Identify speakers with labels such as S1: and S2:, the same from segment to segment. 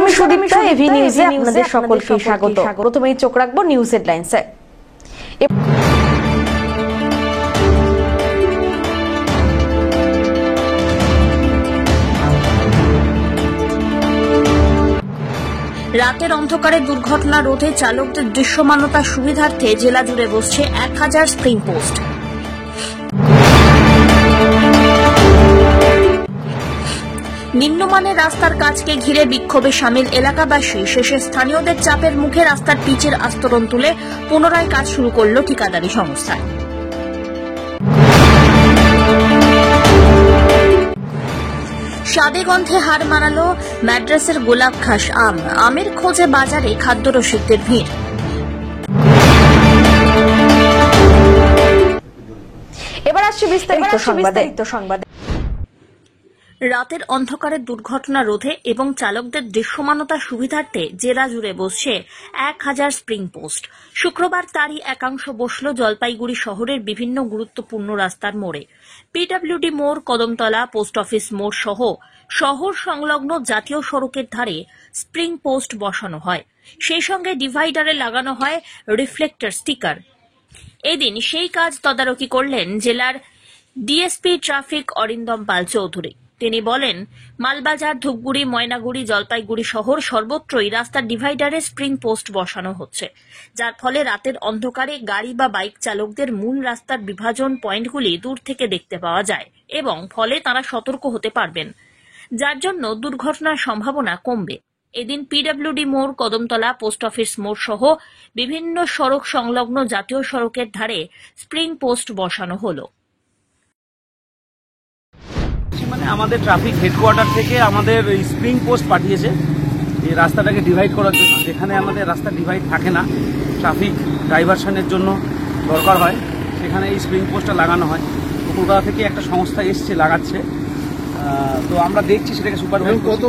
S1: আমি সুদীপ্তা, এভি নিউজে আপনাদের সকলকে স্বাগত। প্রথমেই চোখ রাখবো নিউজ হেডলাইন্সে।
S2: রাতের অন্ধকারে দুর্ঘটনা রোধে চালকদের দৃশ্যমানতার সুবিধার্থে জেলা জুড়ে বসছে 1000 স্প্রিং পোস্ট। নিম্নমানের রাস্তার কাজকে ঘিরে বিক্ষোভে সামিল এলাকাবাসী, শেষে স্থানীয়দের চাপের মুখে রাস্তার পিচের আস্তরণ তুলে পুনরায় কাজ শুরু করল ঠিকাদারি সংস্থা। স্বাদে গন্ধে হার মানালো ম্যাড্রাসের গোলাপ ঘাস আম। আমের খোঁজে বাজারে খাদ্যরসিকদের ভিড়।
S1: এবার আসছে বিস্তারিত সংবাদে।
S2: রাতের অন্ধকারের দুর্ঘটনা রোধে এবং চালকদের দৃশ্যমানতার সুবিধার্থে জেলা জুড়ে বসছে 1000 স্প্রিং পোস্ট। শুক্রবার তারই একাংশ বসল জলপাইগুড়ি শহরের বিভিন্ন গুরুত্বপূর্ণ রাস্তার মোড়ে। পিডব্লিউডি মোড়, কদমতলা, পোস্ট অফিস মোড় সহ শহর সংলগ্ন জাতীয় সড়কের ধারে স্প্রিং পোস্ট বসানো হয়। সেই সঙ্গে ডিভাইডারে লাগানো হয় রিফ্লেক্টর স্টিকার। এদিন সেই কাজ তদারকি করলেন জেলার ডিএসপি ট্রাফিক অরিন্দম পাল চৌধুরী। তিনি বলেন, মালবাজার, ধূপগুড়ি, ময়নাগুড়ি, জলপাইগুড়ি শহর সর্বত্রই রাস্তার ডিভাইডারে স্প্রিং পোস্ট বসানো হচ্ছে, যার ফলে রাতের অন্ধকারে গাড়ি বা বাইক চালকদের মূল রাস্তার বিভাজন পয়েন্টগুলি দূর থেকে দেখতে পাওয়া যায় এবং ফলে তাঁরা সতর্ক হতে পারবেন, যার জন্য দুর্ঘটনার সম্ভাবনা কমবে। এদিন পিডব্লিউডি মোড়, কদমতলা, পোস্ট অফিস মোড় সহ বিভিন্ন সড়ক সংলগ্ন জাতীয় সড়কের ধারে স্প্রিং পোস্ট বসানো হলো।
S3: মানে আমাদের ট্রাফিক হেডকোয়ার্টার থেকে আমাদের স্প্রিং পোস্ট পাঠিয়েছে এই রাস্তাটাকে ডিভাইড করার জন্য। যেখানে আমাদের রাস্তা ডিভাইড থাকে না, ট্রাফিক ডাইভারশনের জন্য দরকার হয়, সেখানে এই স্প্রিং পোস্টটা লাগানো হয়। কলকাতা থেকে একটা সংস্থা এসছে, লাগাচ্ছে। তো আমরা দেখছি সেটাকে সুপারভাইজ
S4: কত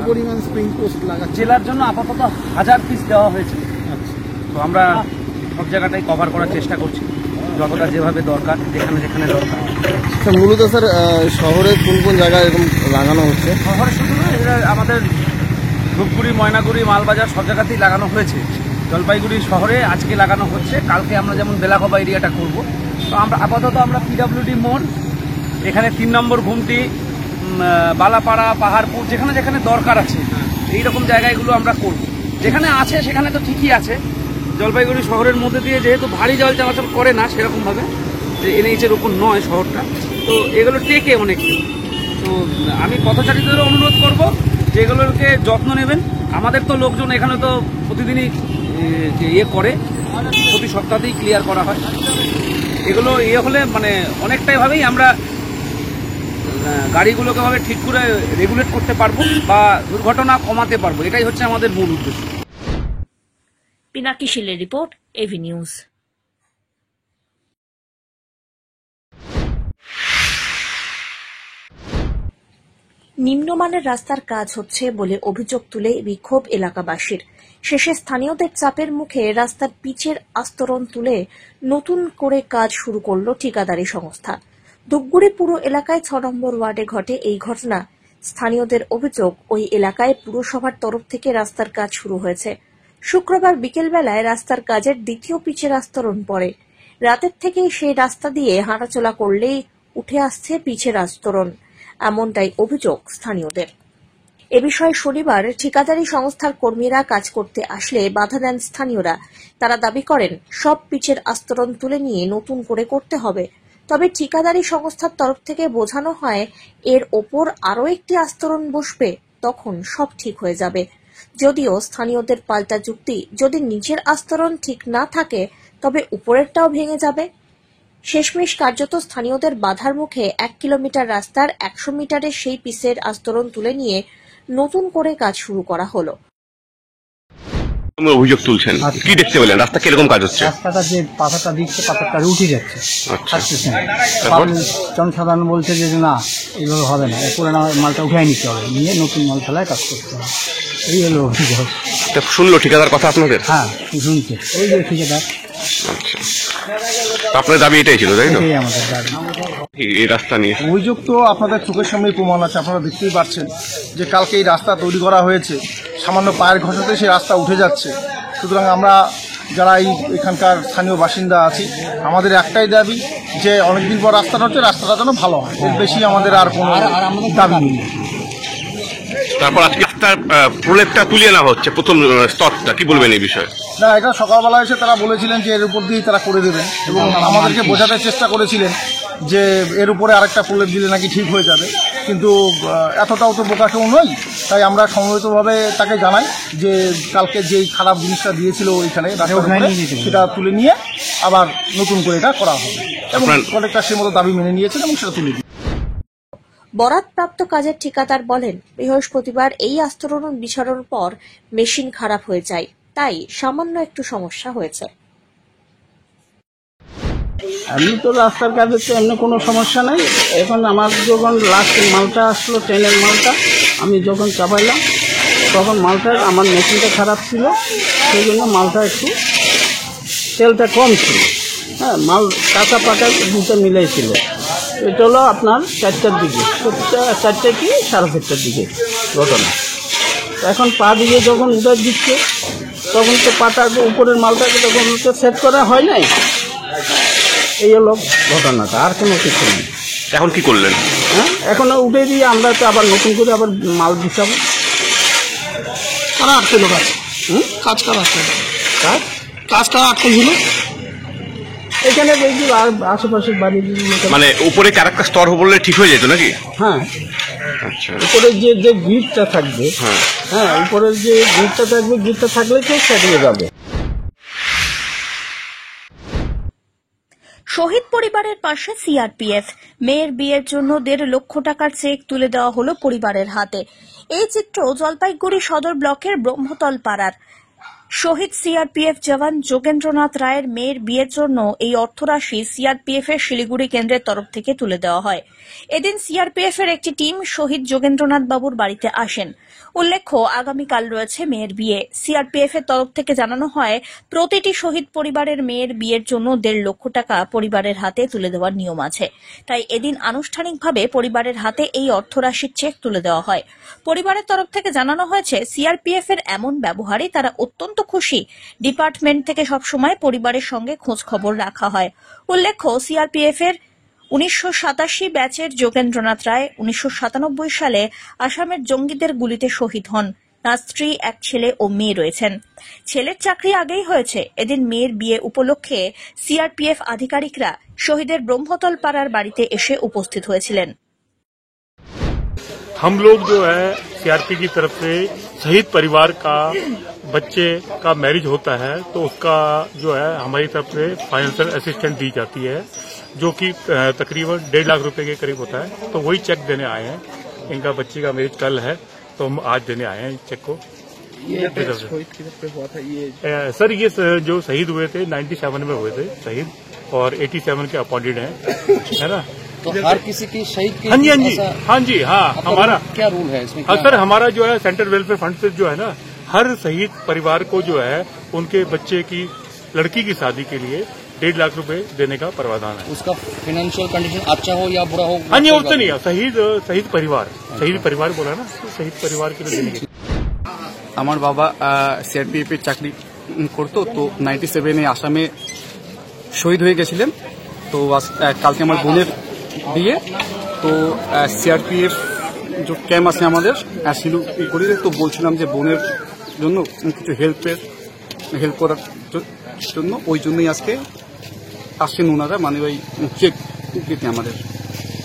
S4: পরিমাণ স্প্রিং পোস্ট লাগাচ্ছে।
S3: জেলার জন্য আপাতত 1000 পিস দেওয়া হয়েছে। তো আমরা সব জায়গাটাই কভার করার চেষ্টা করছি যতটা যেভাবে দরকার, যেখানে যেখানে দরকার।
S4: মূলত স্যার শহরের কোন কোন জায়গায় এরকম লাগানো হচ্ছে?
S3: শহরে শুধু না, এটা আমাদের ধূপগুড়ি, ময়নাগুড়ি, মালবাজার সব জায়গাতেই লাগানো হয়েছে। জলপাইগুড়ি শহরে আজকে লাগানো হচ্ছে, কালকে আমরা যেমন বেলাকোবা এরিয়াটা করব। তো আমরা আপাতত পিডব্লিউডি মোড়, এখানে 3 নম্বর ঘুমটি, বালাপাড়া, পাহাড়পুর, যেখানে যেখানে দরকার আছে এইরকম জায়গাগুলো আমরা করব। যেখানে আছে সেখানে তো ঠিকই আছে। জলপাইগুড়ি শহরের মধ্যে দিয়ে যেহেতু ভারী জল চলাচল করে না সেরকমভাবে, যে এনএইচের উপর নয় শহরটা, তো এগুলো টেকে অনেক। তো আমি পথচারীদেরও অনুরোধ করব যে এগুলোকে যত্ন নেবেন। আমাদের তো লোকজন এখানে তো প্রতিদিনই করে, প্রতি সপ্তাহতেই ক্লিয়ার করা হয়। এগুলো হলে মানে অনেকটাই ভাবেই আমরা গাড়িগুলোকে ভাবে ঠিক করে রেগুলেট করতে পারবো বা দুর্ঘটনা কমাতে পারবো। এটাই হচ্ছে আমাদের মূল উদ্দেশ্য।
S2: পিনাকি শিলের রিপোর্ট, এভি নিউজ। নিম্নমানের রাস্তার কাজ হচ্ছে বলে অভিযোগ তুলে বিক্ষোভ এলাকাবাসীর। শেষে স্থানীয়দের চাপের মুখে রাস্তার পিচের আস্তরণ তুলে নতুন করে কাজ শুরু করল ঠিকাদারি সংস্থা। ধূপগুড়ি পুর এলাকায় 6 নম্বর ওয়ার্ডে ঘটে এই ঘটনা। স্থানীয়দের অভিযোগ, ওই এলাকায় পুরসভার তরফ থেকে রাস্তার কাজ শুরু হয়েছে। শুক্রবার বিকেলবেলায় রাস্তার কাজের দ্বিতীয় পিচের আস্তরণ পড়ে। রাতের থেকেই সেই রাস্তা দিয়ে হাঁটাচলা করলেই উঠে আসছে পিচের আস্তরণ, এমনটাই অভিযোগ স্থানীয়দের। এ বিষয়ে শনিবার ঠিকাদারি সংস্থার কর্মীরা কাজ করতে আসলে বাধা দেন স্থানীয়রা। তারা দাবি করেন সব পিচের আস্তরণ তুলে নিয়ে নতুন করে করতে হবে। তবে ঠিকাদারি সংস্থার তরফ থেকে বোঝানো হয় এর ওপর আরও একটি আস্তরণ বসবে, তখন সব ঠিক হয়ে যাবে। যদিও স্থানীয়দের পাল্টা যুক্তি, যদি নিচের আস্তরণ ঠিক না থাকে তবে উপরেরটাও ভেঙে যাবে। শেষমেশ কার্যত স্থানীয়দের বাধার মুখে 1 কিলোমিটার রাস্তার 100 মিটারের সেই পিচের আস্তরণ তুলে নিয়ে নতুন করে কাজ শুরু করা হলো।
S5: অভিযোগ তুলছেন, কি দেখতে পেলেন? রাস্তা কিরকম কাজ হচ্ছে?
S6: রাস্তাটা যে পাতাটা দিচ্ছে, পাতাটা উঠে যাচ্ছে, জনসাধারণ বলছে যে না, এইভাবে হবে না, পুরোনো মালটা উঠে নিতে হবে, নিয়ে নতুন মাল ফেলায় কাজ করতে হবে। এই হলো অভিযোগ।
S5: শুনলো ঠিকাদার কথা আপনাদের?
S6: হ্যাঁ, শুনছে, ওই যে ঠিকাদার।
S5: আচ্ছা, আপনার দাবি এটাই ছিল, তাই তো?
S6: এটাই আমাদের দাবি।
S5: এই রাস্তা নিয়ে
S7: অভিযোগ তো আপনাদের চোখের সামনে প্রমাণ আছে, আপনারা দেখতেই পাচ্ছেন যে কালকে এই রাস্তা তৈরি করা হয়েছে, সামান্য পায়ের ঘষাতে সেই রাস্তা উঠে যাচ্ছে। সুতরাং আমরা যারা এখানকার স্থানীয় বাসিন্দা আছি, আমাদের একটাই দাবি যে অনেকদিন পর রাস্তাটা হচ্ছে, রাস্তাটা যেন ভালো হয়, এর বেশি আমাদের আর কোনো দাবি নেই।
S5: তারপর আজকে রাস্তার প্রলেপটা তুলিয়ে নেওয়া হচ্ছে, প্রথম স্তরটা, কি বলবেন এই বিষয়ে?
S7: না, এটা সকালবেলা এসে তারা বলেছিলেন যে এর উপর দিয়েই তারা করে দেবেন, এবং আমাদেরকে বোঝাতে চেষ্টা করেছিলেন যে এর উপরে আরেকটা প্রলেপ দিলে নাকি ঠিক হয়ে যাবে, কিন্তু এতটাও তো বোকা কেউ নই। তাই আমরা সমবেতভাবে তাকে জানাই যে কালকে যেই খারাপ জিনিসটা দিয়েছিল ওইখানে রাস্তার উপরে, সেটা তুলে নিয়ে আবার নতুন করে এটা করা হবে, এবং কলেক্টর সেই মতো দাবি মেনে নিয়েছেন এবং সেটা তুলে দিয়েছে।
S2: বরাদপ্রাপ্ত কাজের ঠিকাদার বলেন, বৃহস্পতিবার এই আস্তরণ বিছানোর পর মেশিন খারাপ হয়ে যায়, তাই সামান্য একটু সমস্যা হয়েছে।
S8: আমি তো রাস্তার কাজে তো এমনি কোনো সমস্যা নাই। এখন আমার যখন লাস্ট মালটা আসলো, ট্রেনের মালটা, আমি যখন চাপাইলাম তখন মালটা আমার মেশিনটা খারাপ ছিল, সেই জন্য মালটা একটু তেলটা কম ছিল। হ্যাঁ, মাল কাঁচা পাকা দুটো মিলাই ছিল। এটা হলো আপনার 4টার দিকে, 4টা কি 4:30টার দিকে ঘটনা। এখন পা দিয়ে যখন উঠে দিচ্ছে তখন তো পাটা উপরের মালটাকে তখন সেট করা হয় নাই। এই হলো ঘটনাটা, আর কোনো কিছু নেই।
S5: এখন কি করলেন?
S8: হ্যাঁ, এখন উঠে দিয়ে আমরা তো আবার নতুন করে আবার মাল বিছাবো।
S7: কারা আটকেলো কাজ? কাজ কারা আটকেলো? কাজ কারা আটকেছিল?
S8: এখানে দেখি আশেপাশের বাড়ি,
S5: মানে উপরে কি আরেকটা স্তর বললে ঠিক হয়ে যেত নাকি?
S8: হ্যাঁ,
S5: আচ্ছা,
S8: উপরে যে গ্রিডটা থাকবে, হ্যাঁ উপরের যে গ্রিডটা থাকবে, গ্রিডটা থাকলে তো সেটিয়ে যাবে।
S2: শহীদ পরিবারের পাশে সিআরপিএফ। মেয়ের বিয়ের জন্য 1.5 লক্ষ টাকার চেক তুলে দেওয়া হলো পরিবারের হাতে। এই চিত্র জলপাইগুড়ি সদর ব্লকের ব্রহ্মতল পাড়ার। শহীদ সিআরপিএফ জওয়ান যোগেন্দ্রনাথ রায়ের মেয়ের বিয়ের জন্য এই অর্থরাশি সিআরপিএফ এর শিলিগুড়ি কেন্দ্রের তরফ থেকে তুলে দেওয়া হয়। এদিন সিআরপিএফ এর একটি টিম শহীদ যোগেন্দ্রনাথ বাবুর বাড়িতে আসেন। উল্লেখ্য, আগামীকাল রয়েছে মেয়ের বিয়ে। সিআরপিএফ এর তরফ থেকে জানানো হয়, প্রতিটি শহীদ পরিবারের মেয়ের বিয়ের জন্য 1.5 লক্ষ টাকা পরিবারের হাতে তুলে দেওয়ার নিয়ম আছে। তাই এদিন আনুষ্ঠানিকভাবে পরিবারের হাতে এই অর্থরাশির চেক তুলে দেওয়া হয়। পরিবারের তরফ থেকে জানানো হয়েছে, সিআরপিএফ এর এমন ব্যবহারে তারা অত্যন্ত খুশি। ডিপার্টমেন্ট থেকে সবসময় পরিবারের সঙ্গে খোঁজ খবর রাখা হয়। উল্লেখ্য, সিআরপিএফ এর 1987 ব্যাচের যোগেন্দ্রনাথ রায় 1997 সালে আসামের জঙ্গিদের গুলিতে শহীদ হন। তাঁর স্ত্রী, এক ছেলে ও মেয়ে রয়েছেন। ছেলের চাকরি আগেই হয়েছে। এদিন মেয়ের বিয়ে উপলক্ষে সিআরপিএফ আধিকারিকরা শহীদের ব্রহ্মতল পাড়ার বাড়িতে এসে উপস্থিত হয়েছিলেন।
S9: हम लोग जो है सीआरपी की तरफ से शहीद परिवार का बच्चे का मैरिज होता है तो उसका जो है हमारी तरफ से फाइनेंशियल असिस्टेंस दी जाती है, जो कि तकरीबन 1.5 लाख रुपए के करीब होता है। तो वही चेक देने आए हैं। इनका बच्चे का मैरिज कल है तो हम आज देने आए हैं चेक को। सर ये जो शहीद हुए थे 97 में हुए थे शहीद, और 87 के अपॉइंटेड हैं, है ना।
S10: तो हर किसी की शहीद की
S9: हाँ जी हाँ हमारा
S10: क्या रूल है इसमें?
S9: हाँ सर, हमारा जो है सेंट्रल वेलफेयर फंड से जो है ना, हर शहीद परिवार को जो है उनके बच्चे की लड़की की शादी के लिए 1.5 लाख रुपए देने का प्रावधान है।
S10: उसका फाइनेंशियल कंडीशन अच्छा हो या बुरा हो?
S9: हाँ जी, उतना नहीं है। शहीद परिवार बोला ना, शहीद परिवार के लिए देने के।
S11: আমার বাবা সিআরপিএফ এর চাকরি করতো, তো 97-এ আসামে শহীদ হয়ে গেছিলেন। তো কালকে আমার বোনের বিয়ে, তো সিআরপিএফ যে ক্যাম্প আছে আমাদের শিলিগুড়ি, তো বলছিলাম যে বোনের জন্য কিছু হেল্প করার জন্য, ওই জন্যই আজকে আসছেন ওনারা, মানে ওই চেক দিতে আমাদের।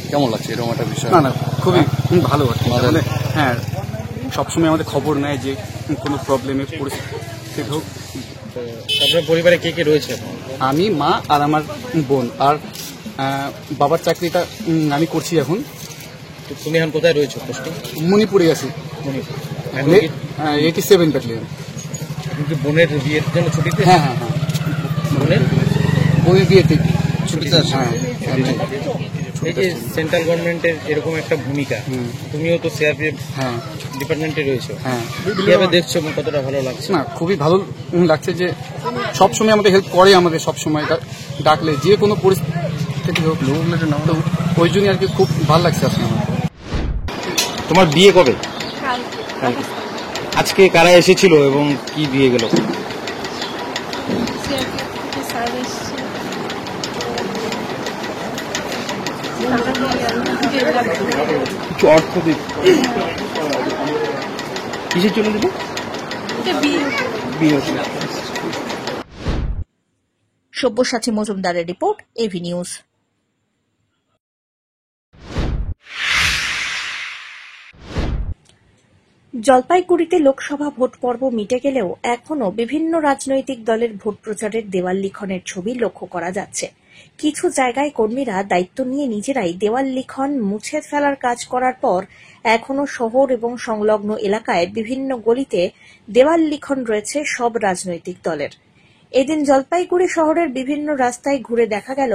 S10: কেমন লাগছে এরকম একটা বিষয়?
S11: না খুবই ভালো হচ্ছে। মানে হ্যাঁ, সবসময় আমাদের খবর নেয় যে কোনো প্রবলেমের পরিস্থিতি হোক।
S10: আপনার পরিবারে কে কে রয়েছে?
S11: আমি, মা আর আমার বোন, আর বাবার চাকরিটা আমি করছি এখন।
S10: তুমি এখন কোথায় রয়েছো?
S11: মণিপুরে আছি, 87 ব্যাটালিয়ন।
S10: বোনের বিয়ের জন্য ছুটিতে?
S11: হ্যাঁ, বোনের বিয়েতে
S10: ছুটিতে আছে। এই যে সেন্ট্রাল গভর্নমেন্টের এরকম একটা ভূমিকা, তুমিও তো সিআরপিএফ ডিপার্টমেন্টে রয়েছো, কিভাবে দেখছো, কতটা ভালো লাগছে?
S11: না, খুবই ভালো লাগছে যে সবসময় আমাদের হেল্প করে, আমাদের সবসময় ডাকলে যে কোনো পরিস্থিতি হোক, তো ওই জন্যই আর কি খুব ভালো লাগছে আজকে আমার।
S10: তোমার বিয়ে কবে? আজকে কারা এসেছিল এবং কি দিয়ে গেল? কিছু অর্থ দিক কিসের জন্য দিল? বিয়ে।
S2: সব্যসাচী মজুমদারের রিপোর্ট, এভি নিউজ। জলপাইগুড়িতে লোকসভা ভোট পর্ব মিটে গেলেও এখনও বিভিন্ন রাজনৈতিক দলের ভোট প্রচারের দেওয়াল লিখনের ছবি লক্ষ্য করা যাচ্ছে। কিছু জায়গায় কর্মীরা দায়িত্ব নিয়ে নিজেরাই দেওয়াল লিখন মুছে ফেলার কাজ করার পর এখনও শহর এবং সংলগ্ন এলাকায় বিভিন্ন গলিতে দেওয়াল লিখন রয়েছে সব রাজনৈতিক দলের। এদিন জলপাইগুড়ি শহরের বিভিন্ন রাস্তায় ঘুরে দেখা গেল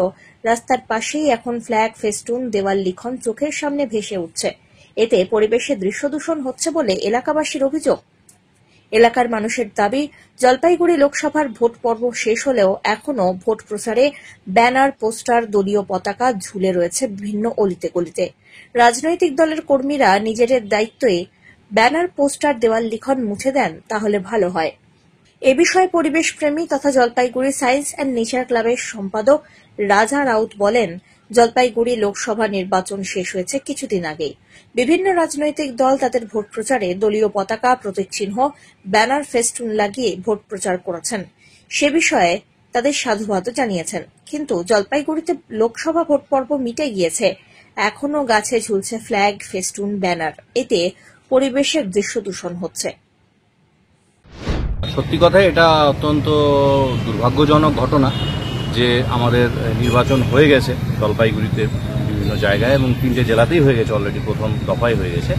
S2: রাস্তার পাশেই এখন ফ্ল্যাগ, ফেস্টুন, দেওয়াল লিখন চোখের সামনে ভেসে উঠছে। এতে পরিবেশে দৃশ্যদূষণ হচ্ছে বলে এলাকাবাসীর অভিযোগ। এলাকার মানুষের দাবি, জলপাইগুড়ি লোকসভার ভোট পর্ব শেষ হলেও এখনও ভোট প্রচারে ব্যানার, পোস্টার, দলীয় পতাকা ঝুলে রয়েছে বিভিন্ন অলিতে গলিতে। রাজনৈতিক দলের কর্মীরা নিজেদের দায়িত্বে ব্যানার, পোস্টার, দেওয়াল লিখন মুছে দেন তাহলে ভালো হয়। এ বিষয়ে পরিবেশ প্রেমী তথা জলপাইগুড়ি সায়েন্স অ্যান্ড নেচার ক্লাবের সম্পাদক রাজা রাউত বলেন, জলপাইগুড়ি লোকসভা নির্বাচন শেষ হয়েছে কিছুদিন আগেই। বিভিন্ন রাজনৈতিক দল তাদের ভোট প্রচারে দলীয় পতাকা, প্রতীকচিহ্ন, ব্যানার, ফেস্টুন লাগিয়ে ভোট প্রচার করেছেন। সে বিষয়ে তাদের সাধুবাদও জানিয়েছেন। কিন্তু জলপাইগুড়িতে লোকসভা ভোট পর্ব মিটে গিয়েছে, এখনও গাছে ঝুলছে ফ্ল্যাগ, ফেস্টুন, ব্যানার। এতে পরিবেশের দৃশ্যদূষণ হচ্ছে।
S3: সত্যি কথাই এটা অত্যন্ত দুর্ভাগ্যজনক ঘটনা যে আমাদের নির্বাচন হয়ে গেছে জলপাইগুড়িতে বিভিন্ন জায়গায় এবং 3টে জেলাতেই হয়ে গেছে, অলরেডি প্রথম দফায় হয়ে গেছে।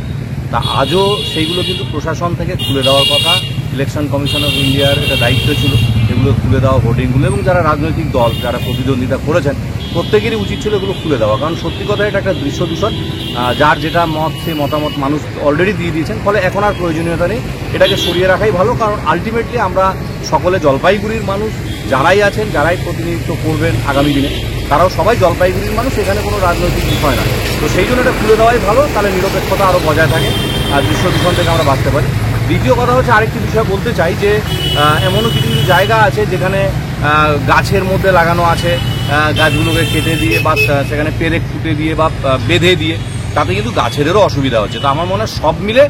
S3: তা আজও সেইগুলো কিন্তু প্রশাসন থেকে খুলে দেওয়ার কথা। ইলেকশন কমিশন অফ ইন্ডিয়ার এটা দায়িত্ব ছিল এগুলো খুলে দেওয়া, ভোটিংগুলো, এবং যারা রাজনৈতিক দল যারা প্রতিদ্বন্দ্বিতা করেছেন প্রত্যেকেরই উচিত ছিল এগুলো খুলে দেওয়া। কারণ সত্যি কথা এটা একটা দৃশ্য দূষণ, যার যেটা মত সেই মতামত মানুষ অলরেডি দিয়ে দিয়েছেন, ফলে এখন আর প্রয়োজনীয়তা নেই, এটাকে সরিয়ে রাখাই ভালো। কারণ আলটিমেটলি আমরা সকলে জলপাইগুড়ির মানুষ, যারাই আছেন, যারাই প্রতিনিধিত্ব করবেন আগামী দিনে, তারাও সবাই জলপাইগুড়ির মানুষ, এখানে কোনো রাজনৈতিক বিষয় না। তো সেই জন্য এটা খুলে দেওয়াই ভালো, তাহলে নিরপেক্ষতা আরও বজায় থাকে আর দৃশ্য দূষণ থেকে আমরা বাঁচতে পারি। দ্বিতীয় কথা হচ্ছে, আরেকটি বিষয় বলতে চাই যে এমনও কিছু কিছু জায়গা আছে যেখানে গাছের মধ্যে লাগানো আছে, গাছগুলোকে কেটে দিয়ে বা সেখানে পেরেক ফুটে দিয়ে বা বেঁধে দিয়ে, তাতে কিন্তু গাছেদেরও অসুবিধা হচ্ছে। তো আমার মনে হয় সব মিলে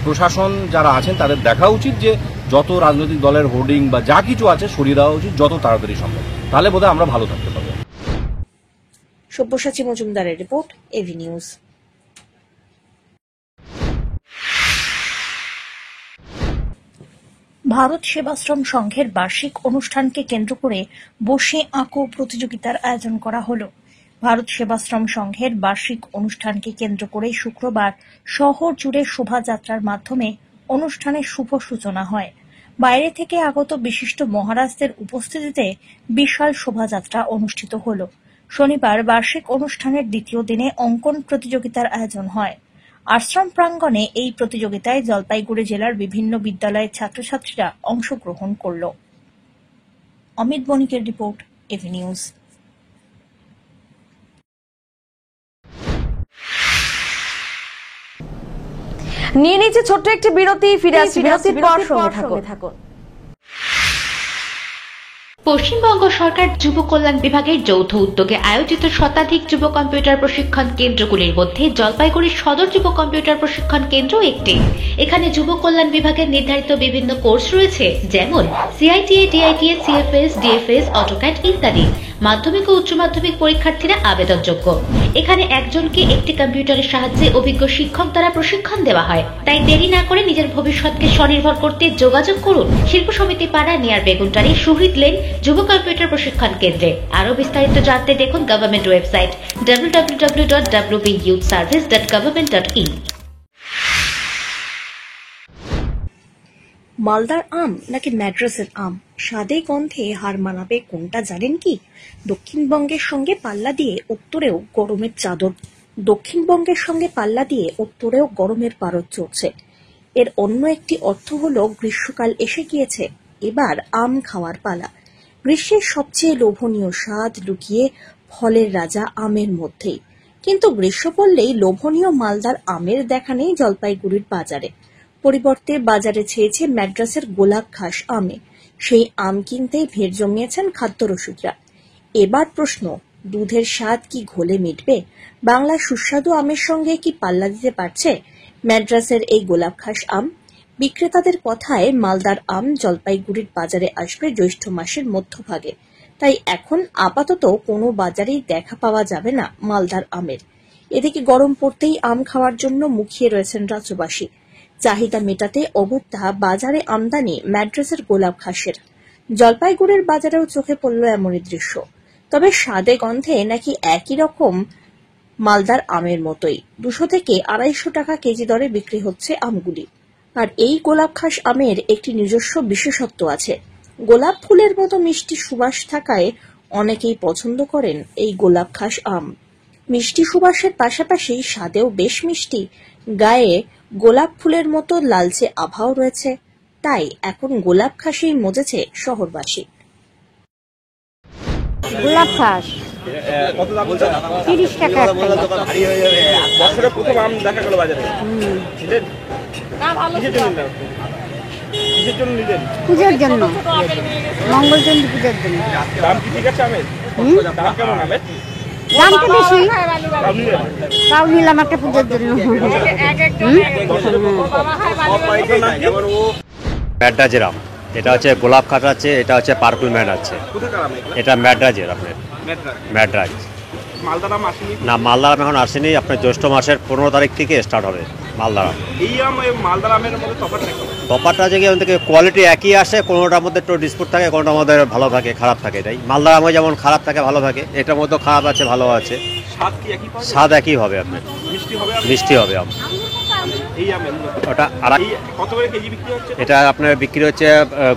S3: প্রশাসন যারা আছেন তাদের দেখা উচিত যে যত রাজনৈতিক দলের হোর্ডিং বা যা কিছু আছে সরিয়ে দেওয়া উচিত যত তাড়াতাড়ি সম্ভব, তাহলে বোধহয় আমরা ভালো থাকতে পারবো।
S2: সব্যসাচী মজুমদারের report, AV news. Bharat Sevashram সংঘের বার্ষিক অনুষ্ঠানকে কেন্দ্র করে বসে আঁকো প্রতিযোগিতার আয়োজন করা হল। ভারত সেবাশ্রম সংঘের বার্ষিক অনুষ্ঠানকে কেন্দ্র করে শুক্রবার শহর জুড়ে শোভাযাত্রার মাধ্যমে অনুষ্ঠানের শুভ সূচনা হয়। বাইরে থেকে আগত বিশিষ্ট মহারাজদের উপস্থিতিতে বিশাল শোভাযাত্রা অনুষ্ঠিত হল। শনিবার বার্ষিক অনুষ্ঠানের দ্বিতীয় দিনে অঙ্কন প্রতিযোগিতার আয়োজন হয়। আশ্রম প্রাঙ্গণে এই প্রতিযোগিতায় জলপাইগুড়ি জেলার বিভিন্ন বিদ্যালয়ের ছাত্রছাত্রীরা অংশগ্রহণ করল। অমিত বণিকের রিপোর্ট, এভি নিউজ।
S1: নিয়ে নিচ্ছে ছোট্ট একটি বিরতি, ফিরে আসছি বিরতির পর, সঙ্গে থাকুন।
S12: পশ্চিমবঙ্গ সরকার যুব কল্যাণ বিভাগের যৌথ উদ্যোগে আয়োজিত শতাধিক যুব কম্পিউটার প্রশিক্ষণ কেন্দ্রগুলির মধ্যে জলপাইগুড়ি সদর যুব কম্পিউটার প্রশিক্ষণ কেন্দ্র একটি। এখানে যুব কল্যাণ বিভাগের নির্ধারিত বিভিন্ন কোর্স রয়েছে, যেমন সিআইটিএ, ডিআইটিএ, সিএফএস, ডিএফএস, অটোক্যাড ইত্যাদি। মাধ্যমিক ও উচ্চ মাধ্যমিক পরীক্ষার্থীরা আবেদনযোগ্য। এখানে একজনকে একটি কম্পিউটারের সাহায্যে অভিজ্ঞ শিক্ষক দ্বারা প্রশিক্ষণ দেওয়া হয়। তাই দেরি না করে নিজের ভবিষ্যৎকে স্বনির্ভর করতে যোগাযোগ করুন শিল্প সমিতি পাড়া, নিয়ার বেগুনটারি, শহীদ লেন যুব কম্পিউটার প্রশিক্ষণ কেন্দ্রে। আরো বিস্তারিত জানতে দেখুন গভর্নমেন্ট ওয়েবসাইট www.wbyouthservice.government.in।
S2: মালদার আম নাকি ম্যাড্রাসের আম, স্বাদে গন্ধে হার মানাবে কোনটা জানেন কি? দক্ষিণবঙ্গের সঙ্গে পাল্লা দিয়ে উত্তরেও গরমের চাদর। দক্ষিণবঙ্গের সঙ্গে পাল্লা দিয়ে উত্তরেও গরমের পারদ চড়ছে। এর অন্য একটি অর্থ হলো গ্রীষ্মকাল এসে গিয়েছে, এবার আম খাওয়ার পালা। গ্রীষ্মের সবচেয়ে লোভনীয় স্বাদ লুকিয়ে ফলের রাজা আমের মধ্যেই। কিন্তু গ্রীষ্ম পড়লেই লোভনীয় মালদার আমের দেখা নেই জলপাইগুড়ির বাজারে। পরিবর্তে বাজারে ছেয়েছে ম্যাড্রাসের গোলাপ ঘাস আমে। সেই আম কিনতেই ভিড় জমিয়েছেন খাদ্যরসিকরা। এবার প্রশ্ন, দুধের স্বাদ কি ঘোলে মিটবে? বাংলার সুস্বাদু আমের সঙ্গে কি পাল্লা দিতে পারছে ম্যাড্রাসের এই গোলাপ ঘাস আম? বিক্রেতাদের কথায় মালদার আম জলপাইগুড়ির বাজারে আসবে জ্যৈষ্ঠ মাসের মধ্যভাগে। তাই এখন আপাতত কোনো বাজারেই দেখা পাওয়া যাবে না মালদার আমের। এদিকে গরম পড়তেই আম খাওয়ার জন্য মুখিয়ে রয়েছেন রাজ্যবাসী। চাহিদা মেটাতে অগত্যা বাজারে আমদানি ম্যাড্রাসের গোলাপ ঘাসের। জলপাইগুড়ির বাজারেও চোখে পড়ল এমনই দৃশ্য। তবে স্বাদে গন্ধে নাকি একই রকম মালদার আমের মতোই 200 থেকে 250 টাকা কেজি দরে বিক্রি হচ্ছে আমগুলি। আর এই গোলাপ ঘাস আমের একটি নিজস্ব বিশেষত্ব আছে। গোলাপ ফুলের মতো মিষ্টি সুবাস থাকায় অনেকেই পছন্দ করেন এই গোলাপ ঘাস আম। মিষ্টি সুবাসের পাশাপাশি স্বাদেও বেশ মিষ্টি, গায়ে গোলাপ ফুলের মতো লালচে আভাও রয়েছে। তাই এখন গোলাপ ঘাসেই মজেছে শহরবাসী।
S13: গোলাপ ঘাস
S3: কত দাম বলছেন?
S13: 30 টাকা একটা।
S3: বছরে প্রথম আম দেখা গেল বাজারে। নিলেন? কিসের জন্য নিলেন?
S13: পূজার জন্য, মঙ্গলচন্ডী পূজার জন্য।
S3: দাম কি ঠিক আছে আমের? দাম কেমন আমের?
S13: দাম তো বেশি, তাও নিলাম একটা পূজার জন্য।
S14: ম্যাড্রাজের আম, এটা হচ্ছে গোলাপ ঘাস আছে, এটা হচ্ছে পার্পল ম্যান আছে। এটা ম্যাড্রাজের আপনার ম্যাড্রাজ।
S3: মালদার আম আসেনি?
S14: না, মালদার আম এখন আসেনি। আপনার জ্যৈষ্ঠ মাসের 15 তারিখ থেকে স্টার্ট হবে মালদার আম।
S3: এই আম মালদার আমের মধ্যে তফাৎটা কি?
S14: তফাৎটা আছে কি, ওখান থেকে কোয়ালিটি একই আসে, কোনোটার মধ্যে একটু ডিসপুট থাকে, কোনোটার মধ্যে ভালো থাকে খারাপ থাকে। এটাই মালদার আমে যেমন খারাপ থাকে ভালো থাকে, এটার মধ্যে খারাপ আছে ভালো আছে।
S3: স্বাদ কি একই পাবে?
S14: স্বাদ একই হবে আপনার, মিষ্টি হবে আম।
S3: এই আমের
S14: ওটা
S3: কত করে কেজি বিক্রি হচ্ছে?
S14: এটা আপনার বিক্রি হচ্ছে,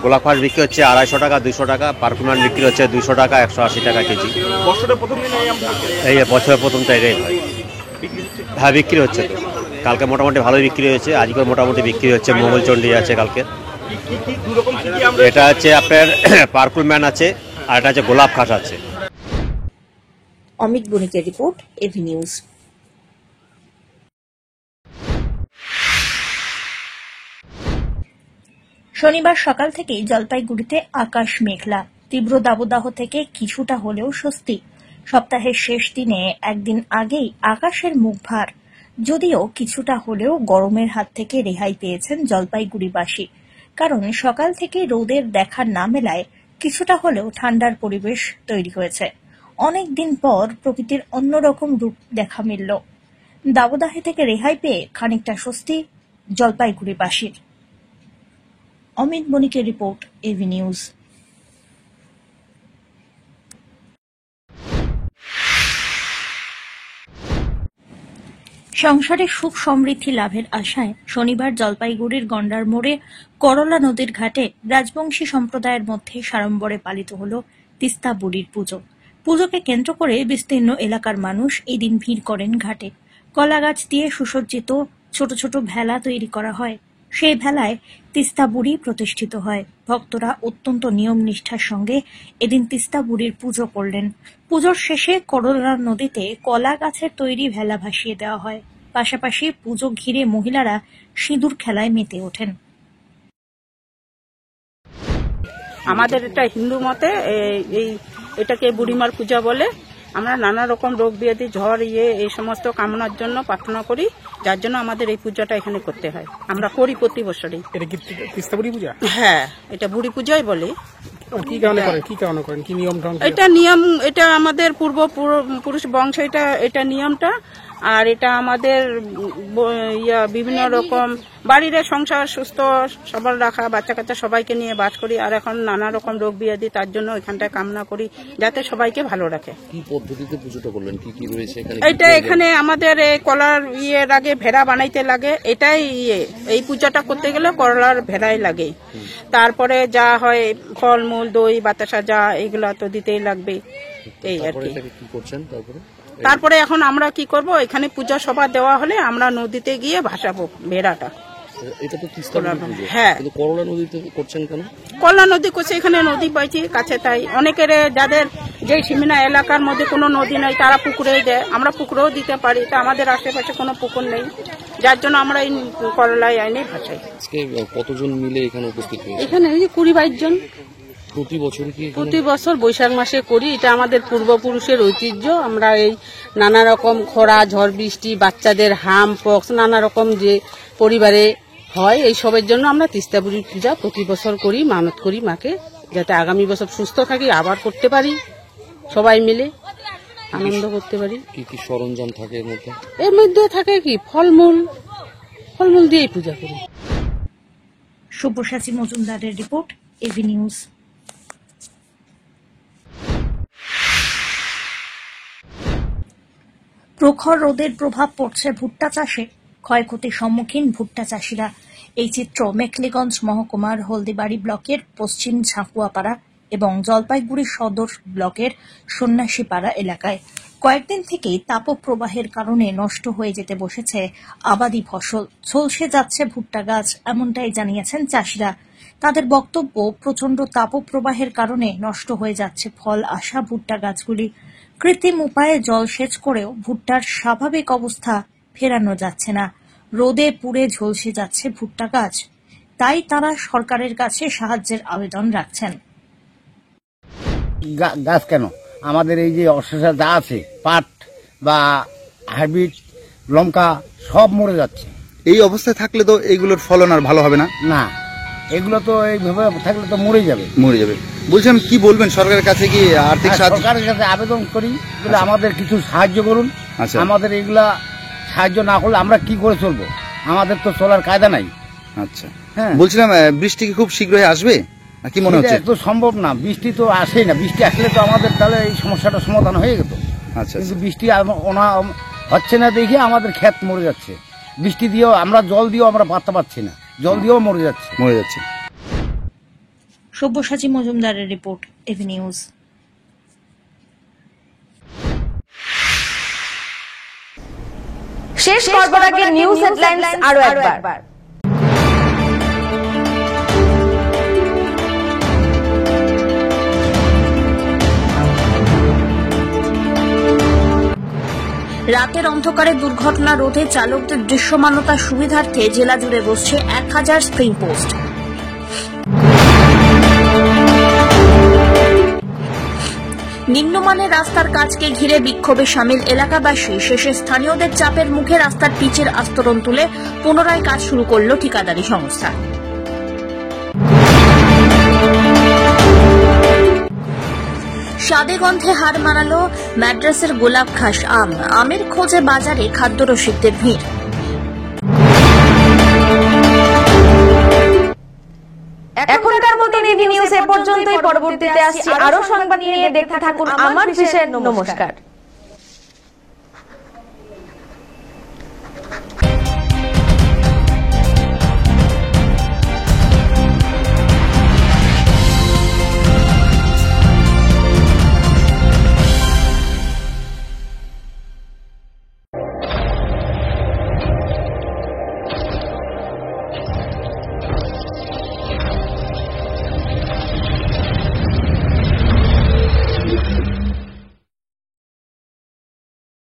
S14: গোলাপ ঘাস বিক্রি হচ্ছে 250 টাকা, 200 টাকা। পার্পল ম্যান বিক্রি হচ্ছে 200 টাকা, 180 টাকা কেজি।
S3: বছরের প্রথম দিন এই আম হচ্ছে?
S14: এই বছরের প্রথমটা এটাই হয়। হ্যাঁ, বিক্রি হচ্ছে তো। কালকে মোটামুটি ভালোই বিক্রি হয়েছে, আজকে মোটামুটি বিক্রি হচ্ছে। মঙ্গলচন্ডী আছে কালকে। এটা হচ্ছে আপনার পার্পল ম্যান আছে, আর এটা হচ্ছে গোলাপ ঘাস আছে।
S2: অমিত বণিকের রিপোর্ট, এভি নিউজ। শনিবার সকাল থেকেই জলপাইগুড়িতে আকাশ মেঘলা। তীব্র দাবদাহ থেকে কিছুটা হলেও স্বস্তি। সপ্তাহের শেষ দিনে একদিন আগেই আকাশের মুখ ভার। যদিও কিছুটা হলেও গরমের হাত থেকে রেহাই পেয়েছেন জলপাইগুড়িবাসী। কারণ সকাল থেকে রোদের দেখা না মেলায় কিছুটা হলেও ঠান্ডার পরিবেশ তৈরি হয়েছে। অনেক দিন পর প্রকৃতির অন্যরকম রূপ দেখা মিলল। দাবদাহে থেকে রেহাই পেয়ে খানিকটা স্বস্তি জলপাইগুড়িবাসীর। অমিত বণিকের রিপোর্ট, এভি নিউজ। সংসারে সুখ সমৃদ্ধি লাভের আশায় শনিবার জলপাইগুড়ির গন্ডার মোড়ে করলা নদীর ঘাটে রাজবংশী সম্প্রদায়ের মধ্যে সাড়ম্বরে পালিত হল তিস্তা বুড়ির পুজো। পুজোকে কেন্দ্র করে বিস্তীর্ণ এলাকার মানুষ এদিন ভিড় করেন ঘাটে। কলা গাছ দিয়ে সুসজ্জিত ছোট ছোট ভেলা তৈরি করা হয়। সেই ভেলায় তিস্তা বুড়ি প্রতিষ্ঠিত হয়। ভক্তরা অত্যন্ত নিয়ম নিষ্ঠার সঙ্গে এদিন তিস্তা বুড়ির পুজো করলেন। পুজোর শেষে করলা নদীতে কলা গাছের তৈরি ভেলা ভাসিয়ে দেওয়া হয়। পাশাপাশি পুজো ঘিরে মহিলারা সিঁদুর খেলায় মেতে ওঠেন।
S8: আমাদের এটা হিন্দু মতে এটাকে বুড়িমার পূজা বলে। আমরা নানা রকম রোগ ব্যাধি, ঝড় এই সমস্ত কামনার জন্য প্রার্থনা করি, যার জন্য আমাদের এই পূজাটা এখানে করতে হয়। আমরা করি প্রতি বছরই।
S6: এটা কি তিস্তা বুড়ি পূজা?
S8: হ্যাঁ, এটা বুড়ি পূজাই বলে।
S6: কি কারণে করেন? কি নিয়ম?
S8: এটা নিয়ম, এটা আমাদের পূর্বপুরুষ বংশ, এটা নিয়মটা। আর এটা আমাদের বিভিন্ন রকম বাড়ির সংসার সুস্থ সবল রাখা, বাচ্চা কাচ্চা সবাইকে নিয়ে বাস করি। আর এখন নানা রকম রোগ ব্যাধি, তার জন্য এখানটায় কামনা করি যাতে সবাইকে ভালো রাখে।
S5: কি পদ্ধতিতে পুজোটা করলেন? কি কি রয়েছে এখানে?
S8: এটা এখানে আমাদের কলার আগে ভেড়া বানাইতে লাগে। এটাই এই পূজাটা করতে গেলে করলার ভেড়াই লাগে। তারপরে যা হয় ফলমূল, দই, বাতাসা, যা এগুলা তো দিতেই লাগবে। এই আর কি।
S5: কি করছেন
S8: তারপরে এখন আমরা কি করব, এখানে পূজা সভা দেওয়া হলে আমরা নদীতে গিয়ে ভাসাবো ভেড়াটা।
S15: এটা তো তিস্তা নদী পুজো,
S8: হ্যাঁ।
S15: কিন্তু করলা নদীতে করছেন কেন?
S8: কল্যাণ নদী করছে, এখানে নদী বইছে কাছে, তাই অনেকের যাদের যে সীমানা এলাকার মধ্যে কোনো নদী নেই তারা পুকুরেই দেয়, আমরা পুকুরেও দিতে পারি, তা আমাদের আশেপাশে কোনো পুকুর নেই, যার জন্য আমরা এই করলাই আইনে ভাসাই।
S15: আজকে কতজন মিলে এখানে উপস্থিত হয়েছে?
S8: এখানে 20-22 জন।
S15: প্রতি বছর কি এখানে?
S8: প্রতি বছর বৈশাখ মাসে করি, এটা আমাদের পূর্বপুরুষের ঐতিহ্য। আমরা এই নানা রকম খরা, ঝড় বৃষ্টি, বাচ্চাদের হাম পক্স, নানা রকম যে পরিবারে হয়, এই সবের জন্য আমরা তিস্তা বুড়ির পূজা প্রতি বছর করি, মানত করি মাকে, যাতে আগামী বছর সুস্থ থাকি, আবার করতে পারি, সবাই মিলে আনন্দ করতে পারি।
S15: কি কি সরঞ্জাম থাকে এর মধ্যে?
S8: এর মধ্যে থাকে কি ফলমূল দিয়েই পূজা করি।
S2: সব্যসাচী মজুমদারের রিপোর্ট, এভি নিউজ। প্রখর রোদের প্রভাব পড়ছে ভুট্টা চাষে, ক্ষয়ক্ষতির সম্মুখীন ভুট্টা চাষিরা। এই চিত্র মেখলিগঞ্জ মহকুমার হলদিবাড়ি ব্লকের পশ্চিম ঝাঁকুয়াপাড়া এবং জলপাইগুড়ি সদর ব্লকের সন্ন্যাসীপাড়া এলাকায়। কয়েকদিন থেকেই তাপপ্রবাহের কারণে নষ্ট হয়ে যেতে বসেছে আবাদি ফসল, ঝলসে যাচ্ছে ভুট্টা গাছ, এমনটাই জানিয়েছেন চাষিরা। তাদের বক্তব্য, প্রচণ্ড তাপপ্রবাহের কারণে নষ্ট হয়ে যাচ্ছে ফল আসা ভুট্টা গাছগুলি। কৃত্রিম উপায়ে জলসেচ করেও ভুট্টার স্বাভাবিক অবস্থা ফেরানো যাচ্ছে না, রোদে পুড়ে ঝলসে যাচ্ছে ভুট্টা গাছ। তাই তারা সরকারের কাছে সাহায্যের আবেদন রাখছেন।
S16: গাছ কেন, আমাদের এই যে অশোষা যা আছে, পাট বা হাইব্রিড লঙ্কা সব মরে যাচ্ছে।
S4: এই অবস্থায় থাকলে তো এইগুলোর ফলন আর ভালো হবে না।
S16: না, এগুলো তো এইভাবে থাকলে তো মরে যাবে।
S4: বলছিলাম কি বলবেন সরকারের কাছে, কি আর্থিক সাহায্য?
S16: সরকারের কাছে আবেদন করি বলে আমাদের কিছু সাহায্য করুন। আমাদের এগুলা সাহায্য না করলে আমরা কি করে চলবো, আমাদের তো চলার কায়দা নাই।
S4: আচ্ছা, হ্যাঁ, বলছিলাম বৃষ্টি কি খুব শীঘ্রই আসবে, কি মনে হচ্ছে?
S16: তো সম্ভব না, বৃষ্টি তো আসেই না। বৃষ্টি আসলে তো আমাদের তাহলে এই সমস্যাটা সমাধান হয়ে যেত।
S4: আচ্ছা,
S16: কিন্তু বৃষ্টি হচ্ছে না দেখে আমাদের ক্ষেত মরে যাচ্ছে। বৃষ্টি দিয়েও আমরা, জল দিয়েও আমরা পাত্তা পাচ্ছি না, জল দিয়েও মরে যাচ্ছে।
S2: সব্যসাচী মজুমদারের রিপোর্ট, এভি নিউজ।
S1: শেষ করবার আগে নিউজ হেডলাইন্স আরো একবার।
S2: রাতের অন্ধকারে দুর্ঘটনা রোধে চালকদের দৃশ্যমানতার সুবিধার্থে জেলা জুড়ে বসছে 1000 স্প্রিং পোস্ট। নিম্নমানের রাস্তার কাজকে ঘিরে বিক্ষোভে সামিল এলাকাবাসী, শেষে স্থানীয়দের চাপের মুখে রাস্তার পিচের আস্তরণ তুলে পুনরায় কাজ শুরু করল ঠিকাদারি সংস্থা। স্বাদে গন্ধে হার মানালো ম্যাড্রাসের গোলাপ খাস আম, আমের খোঁজে বাজারে খাদ্যরসিকদের ভিড়।
S1: এখনকার মতো এভি নিউজ এ পর্যন্তই। পরবর্তীতে আসছি আরো সংবাদ নিয়ে, দেখতে থাকুন আমার বিশেষ। নমস্কার।